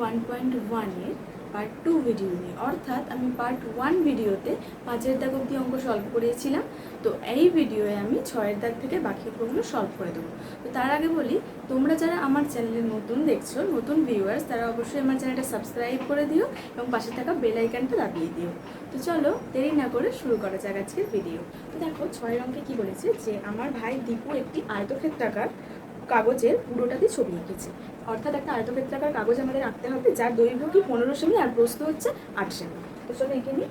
1.1 এর part 2 video নিয়ে, অর্থাৎ আমি পার্ট 1 ভিডিওতে 5-এর দাগ অবধি অঙ্ক সলভ করিয়েছিলাম। তো এই ভিডিওয়ে আমি 6-এর দাগ থেকে বাকি অঙ্কগুলো সলভ করে দেবো। তো তার আগে বলি, তোমরা যারা আমার চ্যানেলে নতুন দেখছো, নতুন ভিউয়ার্স, তারা অবশ্যই আমার চ্যানেলটা সাবস্ক্রাইব করে দিও এবং পাশে থাকা বেল আইকনটা দাবিয়ে দিও। তো চলো দেরি না করে শুরু করা যাক আজকের ভিডিও। তো দেখো 6 অঙ্কে কি বলেছে, যে আমার ভাই দীপু একটি আয়তক্ষেত্রাকার কাগজের পুরোটাতে ছবি এঁকেছে। অর্থাৎ একটা আয়তক্ষেত্রাকার কাগজ আমাদের আঁকতে হবে, যার দৈর্ঘ্য কি 15 সেমি আর প্রস্থ হচ্ছে 8 সেমি। তো চলো এঁকে নিই।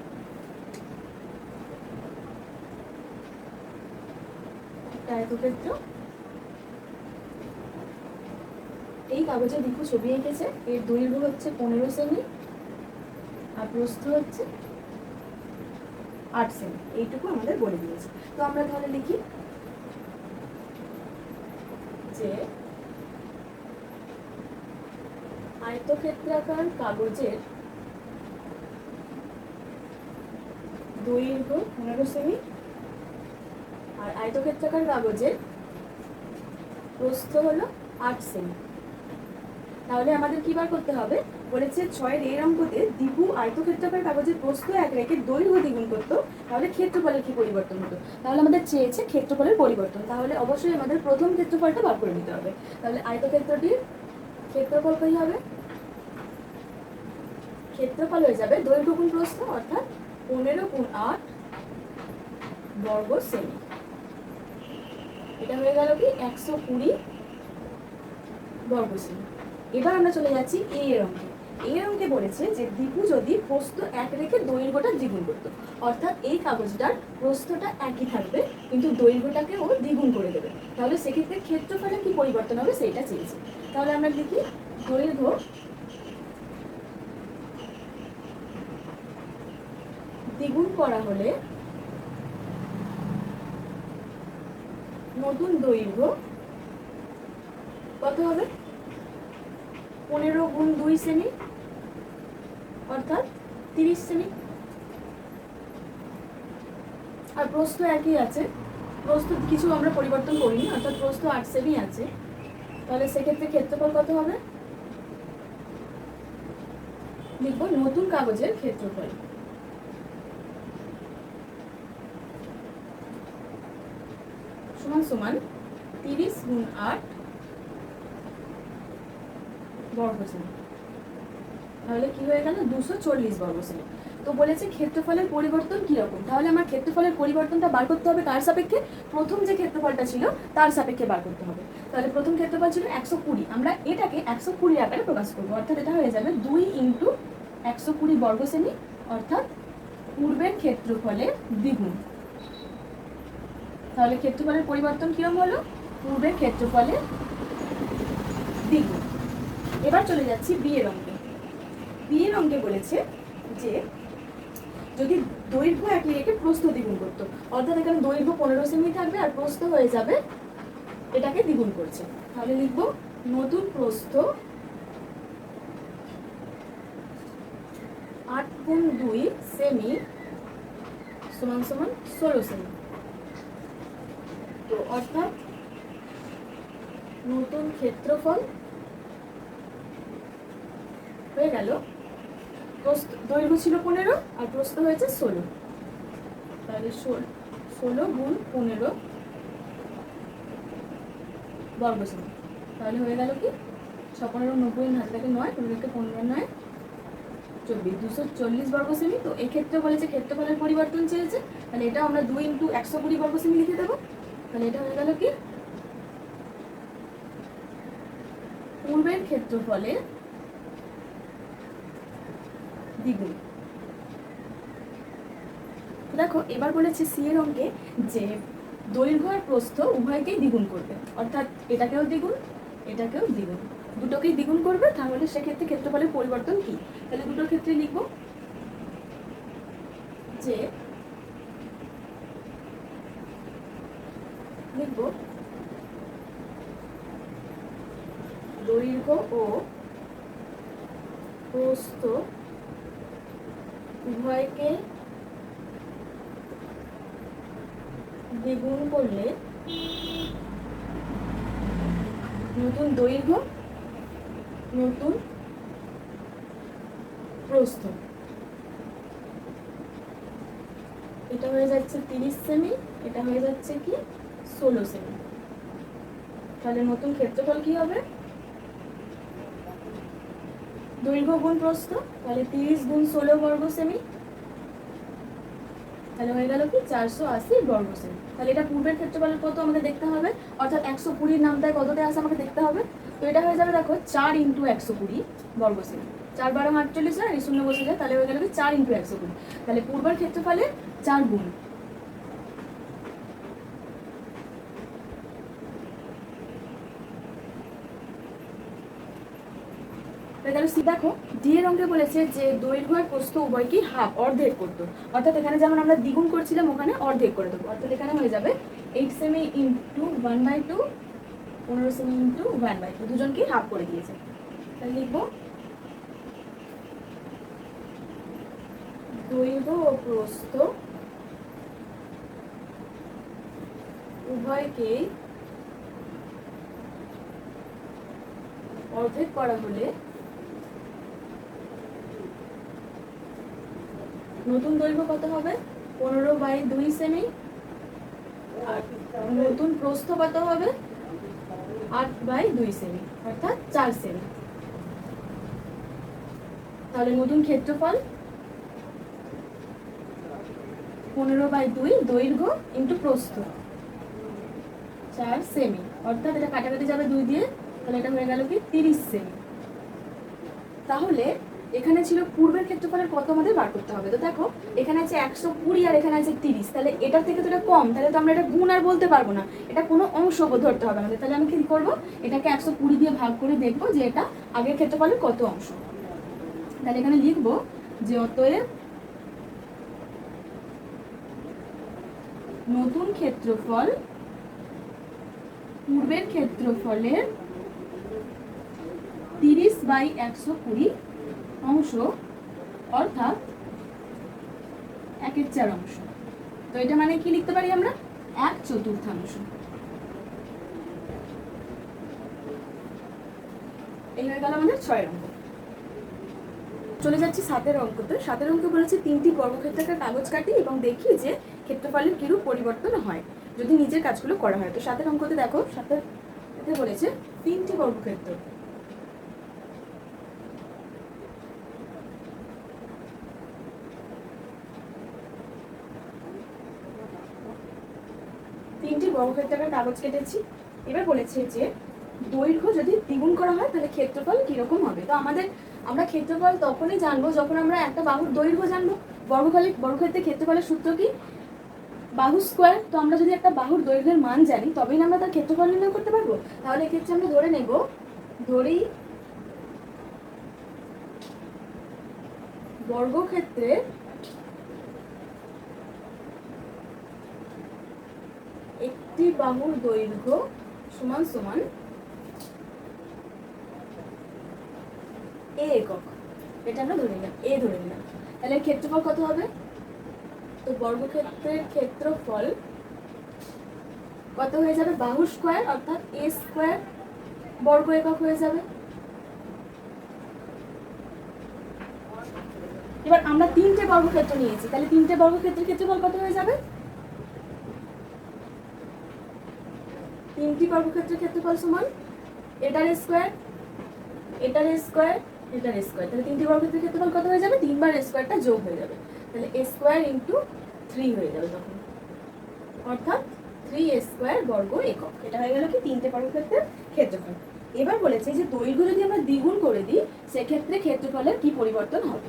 একটা আয়তক্ষেত্র, এই কাগজে দীপু ছবি এঁকেছে। এর দৈর্ঘ্য হচ্ছে 15 সেমি আর প্রস্থ হচ্ছে 8 সেমি। এইটুকু আমাদের বলে দিয়েছে। তো আমরা তাহলে লিখি যে আয়তক্ষেত্রাকার কাগজের দৈর্ঘ্য 15 সেমি আর আয়তক্ষেত্রাকার কাগজের প্রস্থ হলো 8 সেমি। তাহলে আমাদের কি বার করতে হবে, বলেছে 6-এর এর অঙ্কতে দীপু আয়তক্ষেত্রাকার কাগজের প্রস্থ 1 রেখে দৈর্ঘ্য দ্বিগুণ করতো, তাহলে ক্ষেত্রফলের কি পরিবর্তন হতো। তাহলে আমাদের চেয়েছে ক্ষেত্রফলের পরিবর্তন, তাহলে অবশ্যই আমাদের প্রথম ক্ষেত্রফলটা বার করে নিতে হবে। তাহলে আয়তক্ষেত্রটির ক্ষেত্রফল কী হবে, ক্ষেত্রফল হয়ে যাবে দৈর্ঘ্য গুণ প্রস্থ, অর্থাৎ 15 গুণ 8 বর্গ সেমি। এটা হয়ে গেল কি 120 বর্গ সেমি। এবার আমরা চলে যাচ্ছি এর অঙ্কে। এর অঙ্কে বলেছে যে দীপু যদি প্রস্থ 1 রেখে দৈর্ঘ্যটা দ্বিগুণ করতো, অর্থাৎ এই কাগজটার প্রস্থটা একই থাকবে কিন্তু দৈর্ঘ্যটাকে ও দ্বিগুণ করে দেবে, তাহলে সেক্ষেত্রে ক্ষেত্রফলে কি পরিবর্তন হবে সেইটা চেয়েছে। তাহলে আমরা লিখি দৈর্ঘ্য দ্বিগুণ করা হলে নতুন দৈর্ঘ্য কত হবে, 15 গুণ 2 সেমি অর্থাৎ 30 সেমি। আর প্রস্থ একই আছে, প্রস্থ কিছু আমরা পরিবর্তন করিনি, অর্থাৎ প্রস্থ 8 সেমি আছে। তাহলে সেক্ষেত্রে ক্ষেত্রফল কত হবে, লিখব নতুন কাগজের ক্ষেত্রফল সমান সমান 30 গুণ 8 বর্গ সেমি। তাহলে কি হয়ে গেল 240 বর্গ সেমি। তো বলেছে ক্ষেত্রফলের পরিবর্তন কিরকম, তাহলে আমার ক্ষেত্রফলের পরিবর্তনটা বার করতে হবে কার সাপেক্ষে, প্রথম যে ক্ষেত্রফলটা ছিল তার সাপেক্ষে বার করতে হবে। তাহলে প্রথম ক্ষেত্রফল ছিল 120, আমরা এটাকে 120 আকারে প্রকাশ করবো, অর্থাৎ এটা হয়ে যাবে 2 × 120 বর্গ সেমি, অর্থাৎ পূর্বের ক্ষেত্রফলের দ্বিগুণ। তাহলে ক্ষেত্রফলের পরিবর্তন কিরকম হলো, পূর্বের ক্ষেত্রফলের দ্বিগুণ। এবার চলে যাচ্ছি বিয়ের অঙ্কে। বিয়ের অঙ্কে বলেছে যে যদি দৈর্ঘ্য একই রেখে প্রস্থ দ্বিগুণ করতো, অর্থাৎ এখানে দৈর্ঘ্য 15 সেমি থাকবে আর প্রস্থ হয়ে যাবে, এটাকে দ্বিগুণ করছে। তাহলে লিখব নতুন প্রস্থ 8 গুণ 2 সেমি সমান সমান 16 সেমি। তো অর্থাৎ নতুন ক্ষেত্রফল হয়ে গেল, দৈর্ঘ্য ছিল 15 আর প্রস্থ হয়েছে 16, তাহলে 16 গুণ 15 বর্গ সেমি। তাহলে হয়ে গেল কি 15 90 হাতে থাকে 9, 15 15 9 24, 240 বর্গ সেমি। তো এক্ষেত্রে বলেছে ক্ষেত্রফলের পরিবর্তন চেয়েছে, তাহলে এটা আমরা 2 × 120 বর্গ সেমি লিখে দেবো। তাহলে এটা হয়ে গেল কি পূর্বের ক্ষেত্রফলে দ্বিগুণ। দেখো এবার বলেছে সি এর অঙ্কে যে দৈর্ঘ্য আর প্রস্থ উভয়কেই দ্বিগুণ করবে, অর্থাৎ এটাকেও দ্বিগুণ এটাকেও দ্বিগুণ, দুটোকেই দ্বিগুণ করবে। তাহলে সেক্ষেত্রে ক্ষেত্রফলের পরিবর্তন কি, তাহলে দুটোর ক্ষেত্রে লিখব যে লিখব দৈর্ঘ্য ও প্রস্থ উভয়কে দ্বিগুণ করলে নতুন দৈর্ঘ্য নতুন প্রস্থ, এটা হয়ে যাচ্ছে 30 সেমি, এটা হয়ে যাচ্ছে কি 16 সেমি। তাহলে নতুন ক্ষেত্রফল কি হবে? দৈর্ঘ্য গুণ প্রস্থ, তাহলে 30 গুণ 16 বর্গ সেমি, তাহলে হয়ে গেল কি 480 বর্গ সেমি। তাহলে এটা পূর্বের ক্ষেত্রফলের কত আমাকে দেখতে হবে, অর্থাৎ 120 নামটায় কতটা আসে আমাকে দেখতে হবে। তো এটা হয়ে যাবে দেখো 4 × 120 বর্গ সেমি, 4 12 48 হয়, এই শূন্য বসে যায়, তাহলে হয়ে গেল কি 4 × 120। তাহলে পূর্বের ক্ষেত্রফলে 4 গুণ। দেখো ডি এর অঙ্কে বলেছে যে দৈর্ঘ্য আর প্রস্থ উভয়কেই হাফ, অর্ধেক করতো, অর্থাৎ এখানে যেমন আমরা দ্বিগুণ করছিলাম ওখানে অর্ধেক করে দেবো, অর্থাৎ এখানে হয়ে যাবে 8 সেমি ইন্টু 1/2, 15 সেমি ইন্টু 1/2, দুজনকে হাফ করে দিয়েছে। তাহলে লিখবো দৈর্ঘ্য ও প্রস্থ উভয়কেই অর্ধেক করা হলে নতুন দৈর্ঘ্য কত হবে? 15/2 সেমি, আর নতুন প্রস্থ কত হবে? 8/2 সেমি, অর্থাৎ 4 সেমি। তাহলে নতুন ক্ষেত্রফল 15/2 দৈর্ঘ্য ইন্টু প্রস্থ 4 সেমি, অর্থাৎ এটা কাটাকাটি যাবে 2 দিয়ে, তাহলে এটা হয়ে গেল কি 30 সেমি। তাহলে এখানে ছিল পূর্বের ক্ষেত্রফলের কত আমাদের বার করতে হবে। তো দেখো এখানে আছে 120 আর এখানে আছে 30, তাহলে এটার থেকে তো এটা কম, তাহলে তো আমরা এটা গুণ আর বলতে পারবো না, এটা কোনো অংশ ধরতে হবে আমাদের। তাহলে আমি কি করবো, এটাকে 120 দিয়ে ভাগ করে দেখবো যে এটা আগের ক্ষেত্রফলের কত অংশ। তাহলে এখানে লিখবো যে অতএব নতুন ক্ষেত্রফল পূর্বের ক্ষেত্রফলের 30/120 অংশ, অর্থাৎ 1/4 অংশ। তো এটা মানে কি লিখতে পারি আমরা? 1/4। এই হয়ে গেল আমাদের 6 অঙ্ক। চলে যাচ্ছি 7 অঙ্কতে। 7 অঙ্ক বলেছে 3টি বর্গক্ষেত্রাকার কাগজ কাটি এবং দেখি যে ক্ষেত্রফলের কিরূপ পরিবর্তন হয় যদি নিজের কাজগুলো করা হয়। তো 7 অঙ্কতে দেখো 7 বলেছে 3টি বর্গক্ষেত্র, বর্গক্ষেত্রাকার কাগজ কেটেছি। এবার বলেছে যে দৈর্ঘ্য যদি দ্বিগুণ করা হয় তাহলে ক্ষেত্রফল কিরকম হবে। তো আমরা ক্ষেত্রফল তখনই জানবো যখন আমরা একটা বাহুর দৈর্ঘ্য জানবো। বর্গক্ষেত্রে ক্ষেত্রফলের সূত্র কি? বাহু স্কোয়ার। তো আমরা যদি একটা বাহুর দৈর্ঘ্যের মান জানি তবেই আমরা তার ক্ষেত্রফল নির্ণয় করতে পারবো। তাহলে এক্ষেত্রে আমরা ধরে নেব, ধরি বর্গক্ষেত্রের একটি বাহুর দৈর্ঘ্য সমান সমান এ একক। এটা আমরা ধরে নিলাম, এ ধরে নিলাম। তাহলে ক্ষেত্রফল কত হবে? তো বর্গক্ষেত্রের ক্ষেত্রফল কত হয়ে যাবে? বাহু স্কোয়ার অর্থাৎ এ স্কোয়ার বর্গ একক হয়ে যাবে। এবার আমরা 3টে বর্গক্ষেত্র নিয়েছি, তাহলে 3টে বর্গক্ষেত্রের ক্ষেত্রফল কত হয়ে যাবে? 3টি বর্গক্ষেত্রের ক্ষেত্রফল সমান এটার স্কোয়ার, এটার স্কোয়ার, এটার স্কোয়ার। তাহলে 3টি বর্গক্ষেত্রের ক্ষেত্রফল কত হয়ে যাবে? 3 বার স্কোয়ারটা যোগ হয়ে যাবে, তাহলে a স্কোয়ার ইন্টু 3 হয়ে যাবে তখন, অর্থাৎ 3a স্কোয়ার বর্গ একক। এটা হয়ে গেল কি 3টে বর্গক্ষেত্রের ক্ষেত্রফল। এবার বলেছে যে দৈর্ঘ্য যদি আমরা দ্বিগুণ করে দিই সেক্ষেত্রে ক্ষেত্রফলের কি পরিবর্তন হবে।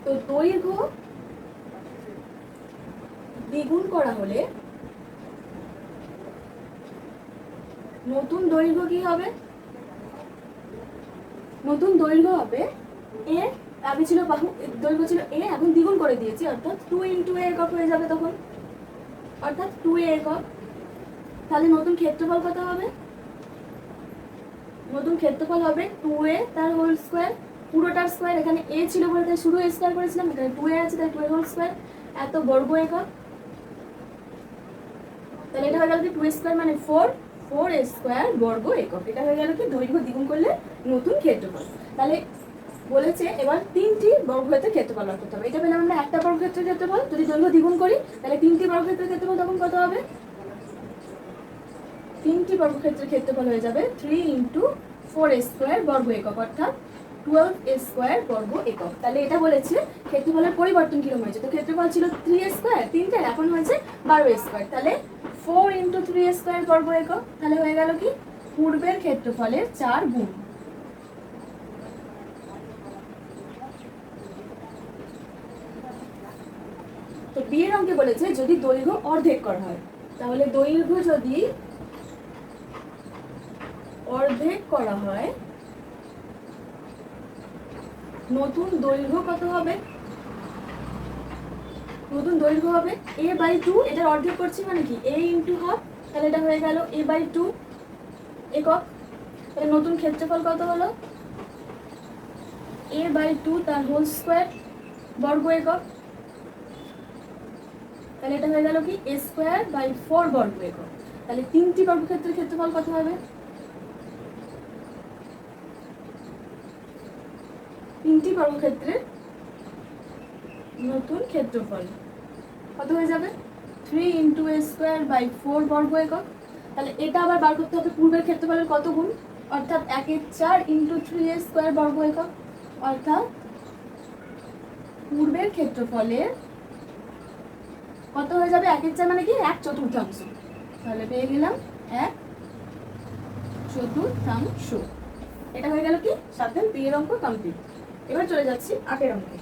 তো দৈর্ঘ্য দ্বিগুণ করা হলে নতুন দৈর্ঘ্য কি হবে? নতুন দৈর্ঘ্য হবে এ। আগে ছিল বাহু দৈর্ঘ্য ছিল এ, এখন দ্বিগুণ করে দিয়েছি, অর্থাৎ 2 × a একক হয়ে যাবে তখন, অর্থাৎ 2a একক। তাহলে নতুন ক্ষেত্রফল কত হবে? নতুন ক্ষেত্রফল হবে 2a তার হোল স্কোয়ার, পুরোটার স্কোয়ার। এখানে a ছিল বলে তাই শুধু a স্কোয়ার করেছিলাম, এখানে 2a আছে তাই 2a হোল স্কোয়ার, এত বর্গ একক। তাহলে এটা হয়ে গেল কি 2a স্কোয়ার মানে 4a স্কোয়ার বর্গ একক। এটা হয়ে গেল কি দৈর্ঘ্য দ্বিগুণ করলে নতুন ক্ষেত্রফল। তাহলে বলেছে এবার 3টি বর্গক্ষেত্রের ক্ষেত্রফল বার করতে হবে। এটা পেলাম আমরা একটা বর্গক্ষেত্রের ক্ষেত্রফল, যদি দৈর্ঘ্য দ্বিগুণ করি তাহলে 3টি বর্গক্ষেত্রের ক্ষেত্রফল তখন কত হবে? 3টি বর্গক্ষেত্রের ক্ষেত্রফল হয়ে যাবে 3 × 4a² বর্গ একক, অর্থাৎ 12a² বর্গ একক। তাহলে এটা বলেছে ক্ষেত্রফলের পরিবর্তন কিরকম হয়েছে। তো ক্ষেত্রফল ছিল 3a², 3টার, এখন হয়েছে 12a²। তাহলে 4 × 3a² বর্গ একক। তাহলে হয়ে গেল কি পূর্বের ক্ষেত্রফলের 4 গুণ। তো বি এর অঙ্কে বলেছে যদি দৈর্ঘ্য অর্ধেক করা হয়, তাহলে দৈর্ঘ্য যদি অর্ধেক করা হয় নতুন দৈর্ঘ্য কত হবে? নতুন দৈর্ঘ্য হবে a/2। এটার অর্ধেক করছি মানে কি a × হাফ, তাহলে এটা হয়ে গেল a/2 একক। তাহলে নতুন ক্ষেত্রফল কত হলো? a/2 তার হোল স্কয়ার বর্গ একক। তাহলে এটা হয়ে গেল কি a²/4 বর্গ একক। তাহলে 3টি বর্গক্ষেত্রের ক্ষেত্রফল কত হবে? 3টি বর্গক্ষেত্রের নতুন ক্ষেত্রফল কত হয়ে যাবে? 3 × a²/4 বর্গ একক। তাহলে এটা আবার বার করতে হবে পূর্বের ক্ষেত্রফলের কত গুণ, অর্থাৎ 1/4 × 3a² বর্গ একক, অর্থাৎ পূর্বের ক্ষেত্রফলের কত হয়ে যাবে? 1/4 মানে কি 1/4। তাহলে পেয়ে গেলাম 1/4। এটা হয়ে গেল কি 7 বি এর অঙ্ক কমপ্লিট। এবার চলে যাচ্ছি 8 এর অঙ্কে।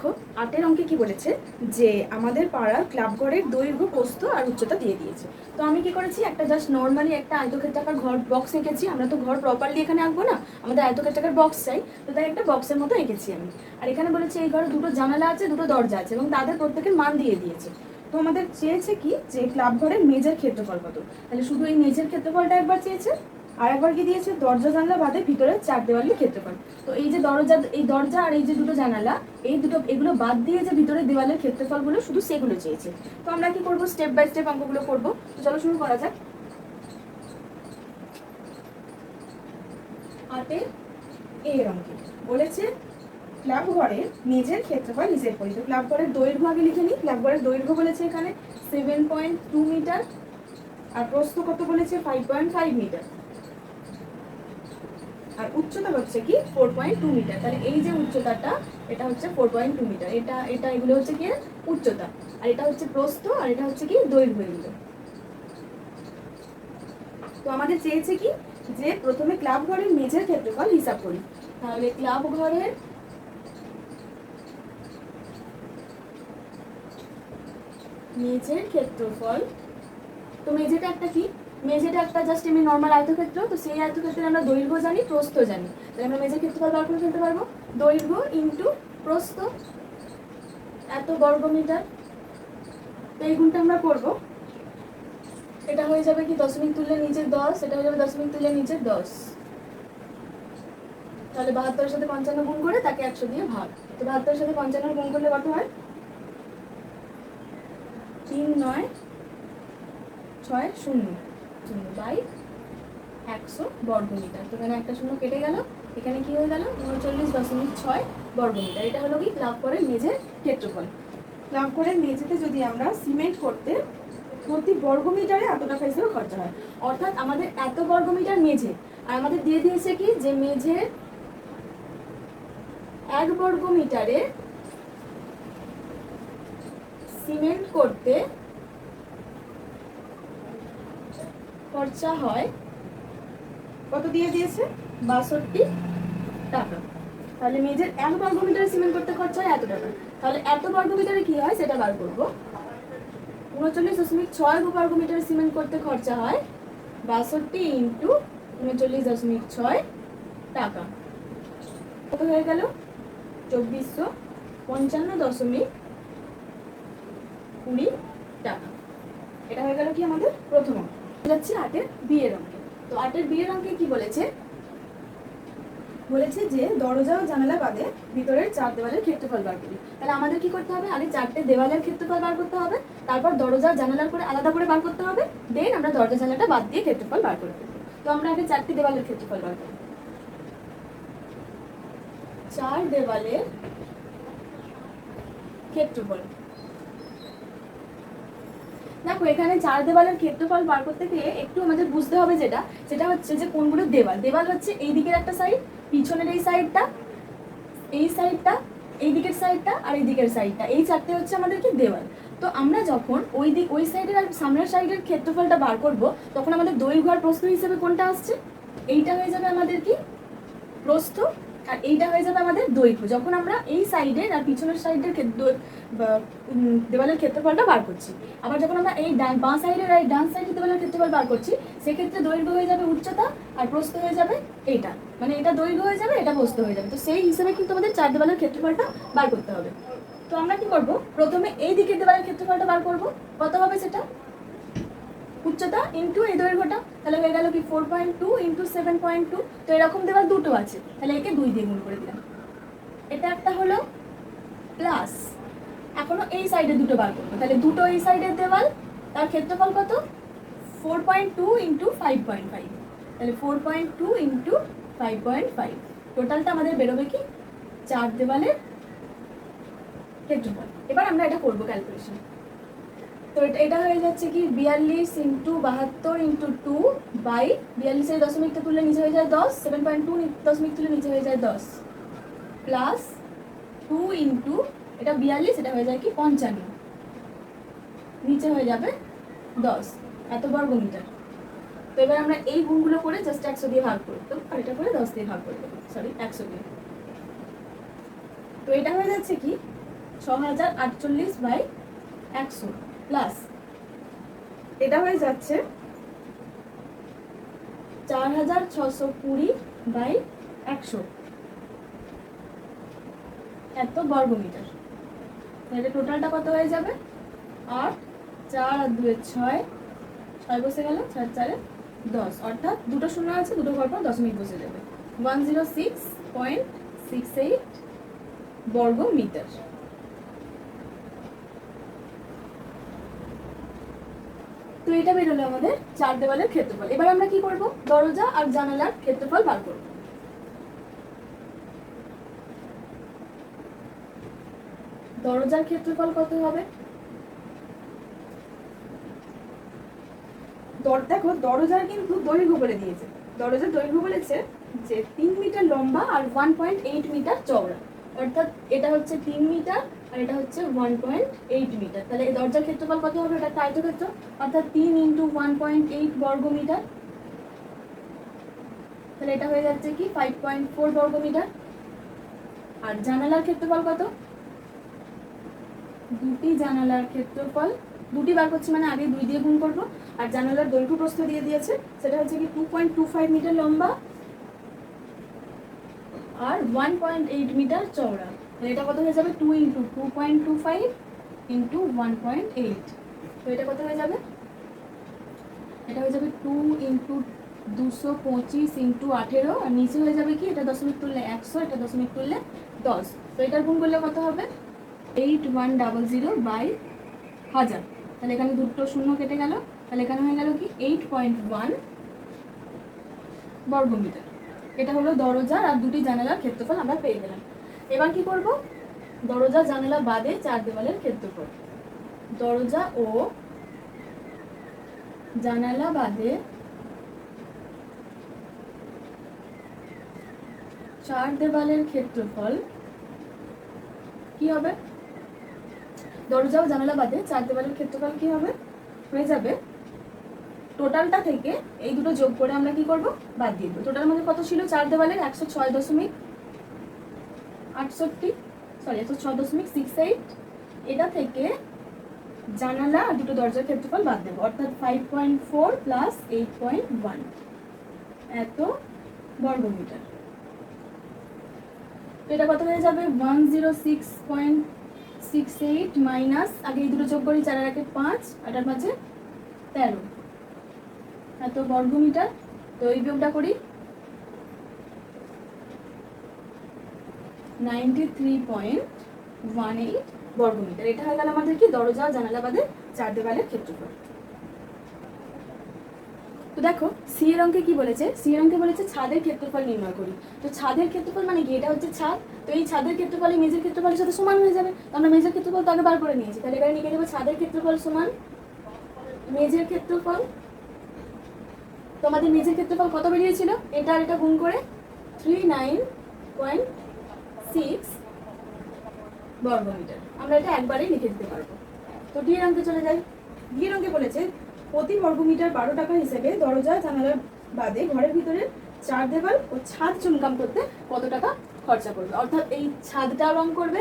দেখো 8 এর অঙ্কে কি বলেছে যে আমাদের পাড়ার ক্লাবঘরের দৈর্ঘ্য, প্রস্থ আর উচ্চতা দিয়ে দিয়েছে। তো আমি কি করেছি, একটা জাস্ট নর্মালি একটা আয়তক্ষেত্রাকার ঘর বক্স এঁকেছি। আমরা তো ঘর প্রপারলি এখানে আঁকবো না, আমাদের আয়তক্ষেত্রাকার বক্স চাই, তো তাই একটা বক্সের মতো এঁকেছি আমি। আর এখানে বলেছে এই ঘরে 2টো জানালা আছে, 2টো দরজা আছে এবং তাদের প্রত্যেকের মান দিয়ে দিয়েছে। তো আমাদের চেয়েছে কি যে ক্লাবঘরের মেঝের ক্ষেত্রফল কত। তাহলে শুধু এই মেঝের ক্ষেত্রফলটা একবার চেয়েছে, আর একবার কি দিয়েছে দরজা জানলা বাদে ভিতরে 4 দেওয়ালের ক্ষেত্রফল। তো এই যে দরজা আর এই যে 2টো জানালা, এগুলো বাদ দিয়ে যে ভিতরে দেওয়ালের ক্ষেত্রফলগুলো শুধু সেগুলো চেয়েছে। তো আমরা কি করব, স্টেপ বাই স্টেপ অঙ্কগুলো করব। তো চলো শুরু করা যাক। 8 এর অঙ্কে বলেছে ক্লাবঘরের মেঝের ক্ষেত্রফল হিসেব করি। তো ক্লাবঘরের দৈর্ঘ্য আগে লিখে নিই। ক্লাবঘরের দৈর্ঘ্য বলেছে এখানে 7.2 মিটার, আর প্রস্থ কত বলেছে 5.5 মিটার, আর উচ্চতা হচ্ছে কি 4.2 মিটার। তাহলে এই যে উচ্চতাটা এটা হচ্ছে 4.2 মিটার। এটা এগুলো হচ্ছে কি উচ্চতা, আর এটা হচ্ছে প্রস্থ, আর এটা হচ্ছে কি দৈর্ঘ্য এগুলো। তো আমাদের চেয়েছে কি যে প্রথমে ক্লাবঘরের মেঝের ক্ষেত্রফল হিসাব করি। তাহলে ক্লাবঘরের মেঝের ক্ষেত্রফল, তো মেঝেটা একটা কি, মেঝেটা একটা জাস্ট এমনি নর্মাল আয়তক্ষেত্র। তো সেই আয়তক্ষেত্রে আমরা দৈর্ঘ্য জানি, প্রস্থ জানি, তাহলে আমরা মেঝের ক্ষেত্রফল বার করে ফেলতে পারবো। দৈর্ঘ্য ইন্টু প্রস্থ এত বর্গমিটার। তো এই গুণটা আমরা করবো। এটা হয়ে যাবে কি দশমিক তুললে নিচের 10, এটা হয়ে যাবে দশমিক তুললে নিচের 10। তাহলে 72-এর সাথে 55 গুণ করে তাকে 100 দিয়ে ভাগ। তো 72-এর সাথে 55 গুণ করলে কত হয়? 3 9 6 0 বাই 100 বর্গমিটার। তো এখানে একটা 0 কেটে গেল, এখানে কি হয়ে গেল 39.6 বর্গমিটার। এটা হলো কি ক্লাবঘরের মেঝের ক্ষেত্রফল। ক্লাবঘরের মেঝেতে যদি আমরা সিমেন্ট করতে প্রতি বর্গমিটারে এত টাকা হিসেবে খরচা হয়, অর্থাৎ আমাদের এত বর্গমিটার মেঝে, আর আমাদের দিয়ে দিয়েছে কি যে মেঝের 1 বর্গমিটারে সিমেন্ট করতে খরচা হয় কত দিয়ে দিয়েছে 62 টাকা। তাহলে মেঝের 1 বর্গমিটারে সিমেন্ট করতে খরচা হয় এত টাকা। তাহলে এত বর্গমিটারে কি হয় সেটা বার করব। 39.6 বর্গমিটারে সিমেন্ট করতে খরচা হয় 62 ইন্টু 39.6 টাকা। কত হয়ে গেল 2455.20 টাকা। এটা হয়ে গেল কি আমাদের প্রথম অঙ্ক। যাচ্ছে 8 এর বি এর অঙ্কে। তো 8 এর বি এর অঙ্কে কি বলেছে যে দরজা ও জানালা বাদে ভিতরের 4 দেওয়ালের ক্ষেত্রফল বার করি। তাহলে আমাদের কি করতে হবে, আগে 4টে দেওয়ালের ক্ষেত্রফল বার করতে হবে, তারপর দরজা জানালার করে আলাদা করে বার করতে হবে, দেন আমরা দরজা জানালাটা বাদ দিয়ে ক্ষেত্রফল বার করে ফেলবো। তো আমরা আগে 4টে দেওয়ালের ক্ষেত্রফল বার করি। চার দেওয়ালের ক্ষেত্রফল। দেখো এখানে চার দেওয়ালের ক্ষেত্রফল বার করতে গিয়ে একটু আমাদের বুঝতে হবে সেটা হচ্ছে যে কোনগুলো দেওয়াল। দেওয়াল হচ্ছে এই দিকের একটা সাইড, পিছনের এই সাইডটা, এই সাইডটা, এই দিকের সাইডটা আর এই দিকের সাইডটা, এই চারটে হচ্ছে আমাদের কি দেওয়াল। তো আমরা যখন ওই সাইডের আর সামনের সাইডের ক্ষেত্রফলটা বার করব তখন আমাদের দৈর্ঘ্য আর প্রস্থ হিসেবে কোনটা আসছে, এইটা হয়ে যাবে আমাদের কি প্রস্থ, আর এইটা হয়ে যাবে আমাদের দৈর্ঘ্য। যখন আমরা এই সাইডের আর পিছনের সাইডের দেওয়ালের ক্ষেত্রফলটা বার করছি, আবার যখন আমরা এই বাঁ সাইডের আর ডান সাইডের দেওয়ালের ক্ষেত্রফল বার করছি, সেক্ষেত্রে দৈর্ঘ্য হয়ে যাবে উচ্চতা আর প্রস্থ হয়ে যাবে এইটা, মানে এটা দৈর্ঘ্য হয়ে যাবে, এটা প্রস্থ হয়ে যাবে। তো সেই হিসেবে কিন্তু আমাদের চার দেওয়ালের ক্ষেত্রফলটা বার করতে হবে। তো আমরা কি করব, প্রথমে এই দিকের দেওয়ালের ক্ষেত্রফলটা বার করব। কত হবে সেটা, উচ্চতা ইন্টু এই দৈর্ঘ্যটা, তাহলে হয়ে গেল কি 4.2 ইন্টু 7.2। তো এরকম দেওয়াল দুটো আছে, তাহলে একে 2 দিয়ে গুণ করে দিলাম। এটা একটা হলো প্লাস, এখনো এই সাইডে দুটো বার করবো, তাহলে দুটো এই সাইডের দেওয়াল, তার ক্ষেত্রফল কত 4.2 ইন্টু 5.5, তাহলে 4.2 ইন্টু 5.5, টোটালটা আমাদের বেরোবে কি চার দেওয়ালের ক্ষেত্রফল। এবার আমরা এটা করবো ক্যালকুলেশন। তো এটা হয়ে যাচ্ছে কি 42 ইন্টু 72 ইন্টু 2 বাই 42 দশমিকটা তুললে নিচে হয়ে যায় 10, 7.2 দশমিক তুলে নিচে হয়ে যায় 10, প্লাস 2 ইন্টু এটা 42, এটা হয়ে যায় কি 55, নিচে হয়ে যাবে 10, এত বর্গ মিটার। তো এবার আমরা এই গুণগুলো করে জাস্ট 100 দিয়ে ভাগ করব, আর এটা করে 10 দিয়ে ভাগ করে দেবো, সরি 100 দিয়ে। তো এটা হয়ে যাচ্ছে কি 6048 বাই 100, প্লাস এটা হয়ে যাচ্ছে 4620 বাই 100, এত বর্গ মিটার। তাহলে টোটালটা কত হয়ে যাবে 8, 4 আর 2 6, 6 বসে গেল, 4 4 10, অর্থাৎ দুটো শূন্য আছে, দুটো ঘর পর দশমিক বসে যাবে, 106.68 বর্গ মিটার। তো এটা বেরোলো আমাদের চার দেওয়ালের ক্ষেত্রফল। এবার আমরা কি করব, দরজা আর জানালার ক্ষেত্রফল বার করব। দরজার ক্ষেত্রফল কত হবে, দেখো দরজার কিন্তু দৈর্ঘ্য বলে দিয়েছে, দরজার দৈর্ঘ্য বলেছে যে 3 মিটার লম্বা আর 1.8 মিটার চওড়া, অর্থাৎ এটা হচ্ছে 3 মিটার আর এটা হচ্ছে 1.8 মিটার। তাহলে এই দরজার ক্ষেত্রফল কত হবে, এটা আয়তক্ষেত্র, অর্থাৎ 3 ইন্টু 1.8 বর্গ মিটার, তাহলে এটা হয়ে যাচ্ছে কি 5.4 বর্গ মিটার। আর জানালার ক্ষেত্রফল কত, দুটি জানালার ক্ষেত্রফল, দুটি বার করছি মানে আগে 2 দিয়ে গুণ করব, আর জানালার দৈর্ঘ্য প্রস্থ দিয়ে দিয়েছে, সেটা হচ্ছে কি 2.25 মিটার লম্বা আর 1.8 মিটার চওড়া। তাহলে এটা কত হয়ে যাবে 2 ইন্টু 2.25 ইন্টু 1.8, তো এটা কত হয়ে যাবে, এটা হয়ে যাবে 2 ইন্টু 225 ইন্টু 18, আর নিচে হয়ে যাবে কি এটা দশমিক তুললে 100, এটা দশমিক তুললে 10, তো এটার গুণ করলে কত হবে 8100 বাই 1000, তাহলে এখানে দুটো শূন্য কেটে গেল, তাহলে এখানে হয়ে গেল কি 8.1 বর্গ মিটার। এটা হলো দরজার আর দুটি জানালার ক্ষেত্রফল আমরা পেয়ে গেলাম। এবার কি করব, দরজা জানালা বাদে চার দেওয়ালের ক্ষেত্রফল। দরজা ও জানালা বাদে চার দেওয়ালের ক্ষেত্রফল কি হবে, দরজা ও জানালা বাদে চার দেওয়ালের ক্ষেত্রফল কি হবে, হয়ে যাবে টোটালটা থেকে এই দুটো যোগ করে আমরা কি করব, বাদ দিয়ে দেবো। টোটাল আমাদের কত ছিল চার দেওয়ালের 106.68, এটা থেকে জানালা আর দুটো দরজার ক্ষেত্রফল বাদ দেবো, অর্থাৎ 5.4 প্লাস 8.1, এত বর্গ মিটার। তো এটা কত হয়ে যাবে 106.68 মাইনাস, আগে এই দুটো যোগ করি, 4 আর 1 5, 8 আর 5 13, এত বর্গ মিটার। তো এই বিয়োগটা করি 93.18 বর্গ মিটার। এটা হয়ে গেল আমাদের কি দরজা জানালা বাদে চার দেওয়ালের ক্ষেত্রফল। তো দেখো সি এর অঙ্কে কি বলেছে, সি এর অঙ্কে বলেছে ছাদের ক্ষেত্রফল নির্ণয় করি। তো ছাদের ক্ষেত্রফল মানে কি, এটা হচ্ছে ছাদ তো এই ছাদের ক্ষেত্রফল এই মেঝের ক্ষেত্রফলের সাথে সমান হয়ে যাবে। তো আমরা মেঝের ক্ষেত্রফল তো আগে বার করে নিয়েছি, তাহলে এখানে লিখে দেবো ছাদের ক্ষেত্রফল সমান মেঝের ক্ষেত্রফল। তোমাদের মেঝের ক্ষেত্রফল কত বেরিয়েছিল, এটা আর এটা গুণ করে 39.6 বর্গমিটার। আমরা এটা একবারেই লিখে দিতে পারবো। তো ডি এর অঙ্কে চলে যাই। ডি এর অঙ্কে বলেছে প্রতি বর্গমিটার 12 টাকা হিসেবে দরজা জানালার বাদে ঘরের ভিতরে চার দেওয়াল ও ছাদ চুনকাম করতে কত টাকা খরচা করবে। অর্থাৎ এই ছাদটাও রং করবে,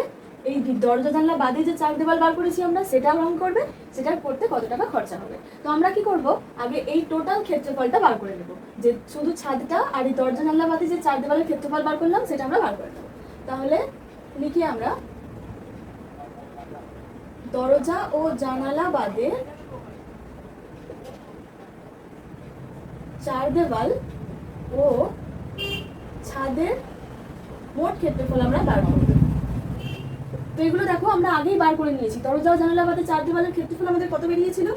এই দরজা জানলা বাদে যে চার দেওয়াল বার করেছি আমরা সেটাও রং করবে, সেটার করতে কত টাকা খরচা হবে। তো আমরা কি করব, আগে এই টোটাল ক্ষেত্রফলটা বার করে নেব, যে শুধু ছাদটা আর এই দরজা জানলা বাদে যে চার দেওয়ালের ক্ষেত্রফল বার করলাম সেটা আমরা বার করে নেব। তাহলে লিখি আমরা দরজা ও জানালা বাদে চার দেওয়াল ও ছাদের মোট ক্ষেত্রফল আমরা বার করব। তো এগুলো দেখো আমরা আগেই বার করে নিয়েছি। দরজা ও জানালা বাদে চার দেওয়ালের ক্ষেত্রফল আমাদের কত বেরিয়েছিল,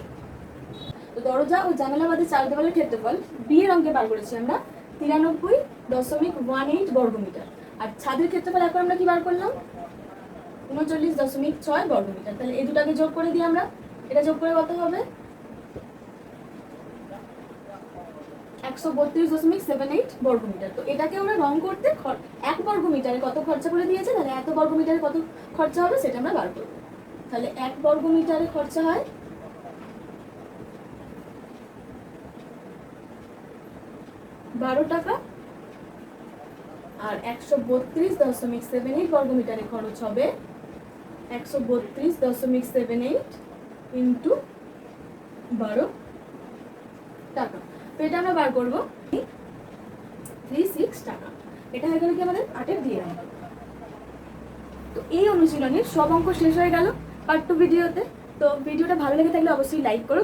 তো দরজা ও জানালা বাদে চার দেওয়ালের ক্ষেত্রফল বি এর অঙ্কে বার করেছি আমরা 93.18 বর্গমিটার। আর ছাদের ক্ষেত্রফল এখন আমরা কি বার করলাম 39.6 বর্গমিটার। তাহলে এই দুটাকে যোগ করে দিই আমরা, এটা যোগ করে কত হবে 132.78 বর্গমিটার। তো এটাকে আমরা রং করতে এক বর্গমিটারে কত খরচা করে দিয়েছে, তাহলে এত বর্গমিটারে কত খরচা হবে সেটা আমরা বার করব। তাহলে এক বর্গমিটারে খরচা হয় 12 টাকা, আর 132.78 বর্গমিটারে খরচ হবে 132.78 ইন্টু 12 টাকা। তো এটা আমরা বার করবো 36 টাকা। এটা হয়ে গেল কি আমাদের 8-এর দিয়ে অঙ্ক। তো এই অনুশীলনের সব অঙ্ক শেষ হয়ে গেল পার্ট 2 ভিডিওতে। তো ভিডিওটা ভালো লেগে থাকলে অবশ্যই লাইক করো,